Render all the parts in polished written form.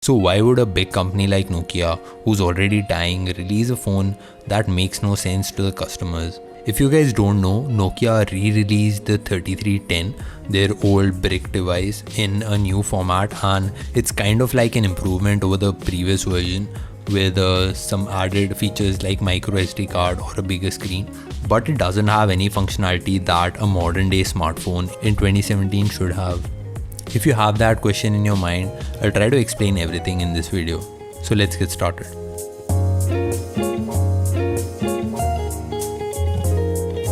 So why would a big company like Nokia, who's already dying, release a phone that makes no sense to the customers? If you guys don't know, Nokia re-released the 3310, their old brick device, in a new format, and it's kind of like an improvement over the previous version with some added features like micro SD card or a bigger screen, but it doesn't have any functionality that a modern day smartphone in 2017 should have. If you have that question in your mind, I'll try to explain everything in this video. So let's get started.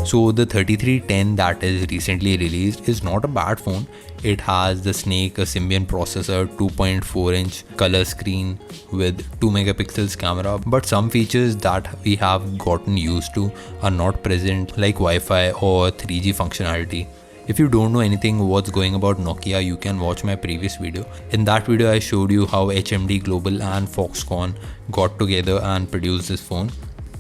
So the 3310 that is recently released is not a bad phone. It has the Snake, a Symbian processor, 2.4-inch color screen with 2 megapixels camera, but some features that we have gotten used to are not present, like Wi-Fi or 3G functionality. If you don't know anything what's going about Nokia, you can watch my previous video. In that video, I showed you how HMD Global and Foxconn got together and produced this phone.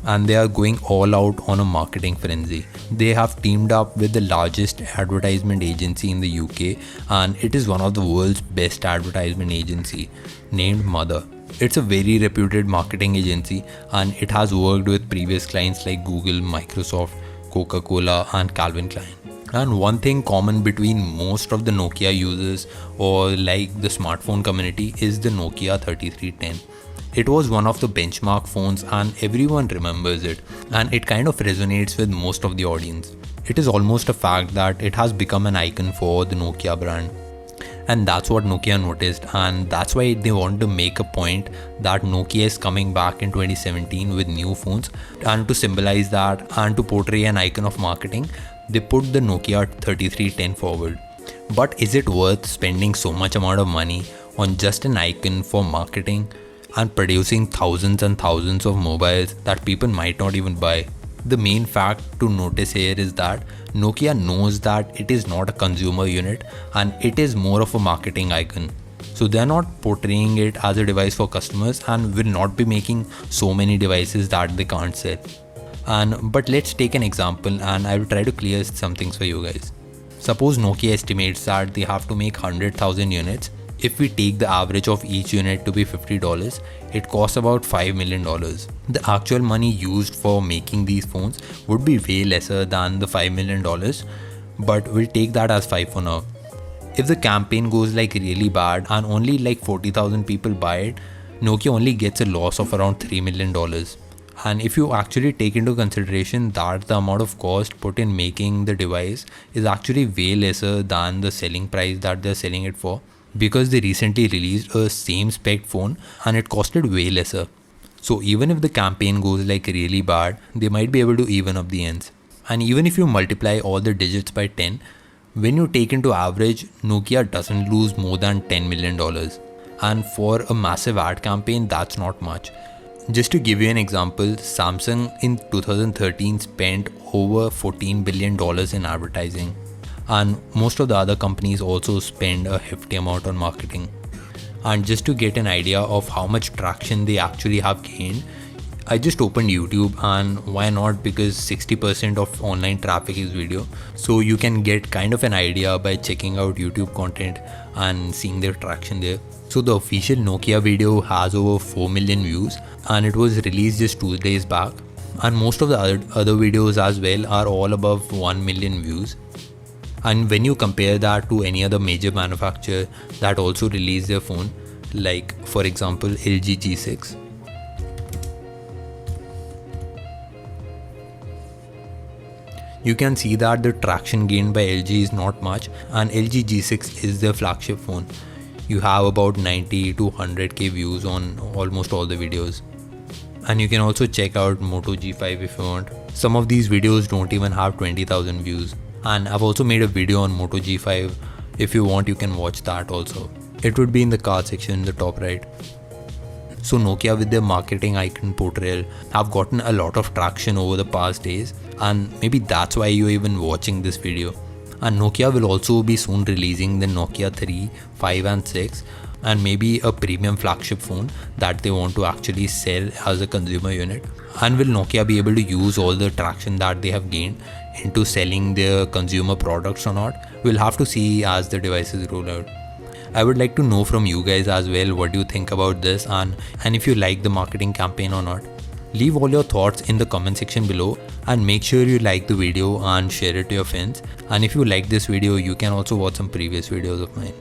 And they are going all out on a marketing frenzy. They have teamed up with the largest advertisement agency in the UK, and it is one of the world's best advertisement agency, named Mother. It's a very reputed marketing agency, and it has worked with previous clients like Google, Microsoft, Coca-Cola and Calvin Klein. And one thing common between most of the Nokia users or like the smartphone community is the Nokia 3310. It was one of the benchmark phones and everyone remembers it, and it kind of resonates with most of the audience. It is almost a fact that it has become an icon for the Nokia brand. And that's what Nokia noticed, and that's why they want to make a point that Nokia is coming back in 2017 with new phones, and to symbolize that and to portray an icon of marketing, they put the Nokia 3310 forward. But is it worth spending so much amount of money on just an icon for marketing and producing thousands and thousands of mobiles that people might not even buy? The main fact to notice here is that Nokia knows that it is not a consumer unit and it is more of a marketing icon. So they are not portraying it as a device for customers and will not be making so many devices that they can't sell. But let's take an example and I will try to clear some things for you guys. Suppose Nokia estimates that they have to make 100,000 units. If we take the average of each unit to be $50, it costs about $5 million. The actual money used for making these phones would be way lesser than the $5 million, but we'll take that as 5 for now. If the campaign goes like really bad and only like 40,000 people buy it, Nokia only gets a loss of around $3 million. And if you actually take into consideration that the amount of cost put in making the device is actually way lesser than the selling price that they're selling it for, because they recently released a same spec phone and it costed way lesser. So even if the campaign goes like really bad, they might be able to even up the ends. And even if you multiply all the digits by 10, when you take into average, Nokia doesn't lose more than $10 million. And for a massive ad campaign, that's not much. Just to give you an example, Samsung in 2013 spent over $14 billion in advertising. And most of the other companies also spend a hefty amount on marketing. And just to get an idea of how much traction they actually have gained, I just opened YouTube, and why not, because 60% of online traffic is video. So you can get kind of an idea by checking out YouTube content and seeing their traction there. So the official Nokia video has over 4 million views and it was released just 2 days back. And most of the other videos as well are all above 1 million views. And when you compare that to any other major manufacturer that also released their phone, like for example LG G6, you can see that the traction gained by LG is not much, and LG G6 is their flagship phone. You have about 90 to 100k views on almost all the videos. And you can also check out Moto G5 if you want. Some of these videos don't even have 20,000 views. And I've also made a video on Moto G5. If you want, you can watch that also. It would be in the card section in the top right. So Nokia with their marketing icon Potrail have gotten a lot of traction over the past days, and maybe that's why you're even watching this video. And Nokia will also be soon releasing the Nokia 3, 5 and 6, and maybe a premium flagship phone that they want to actually sell as a consumer unit. And will Nokia be able to use all the traction that they have gained into selling their consumer products or not? We'll have to see as the devices roll out. I would like to know from you guys as well what do you think about this, and if you like the marketing campaign or not. Leave all your thoughts in the comment section below, and make sure you like the video and share it to your friends. And if you like this video, you can also watch some previous videos of mine.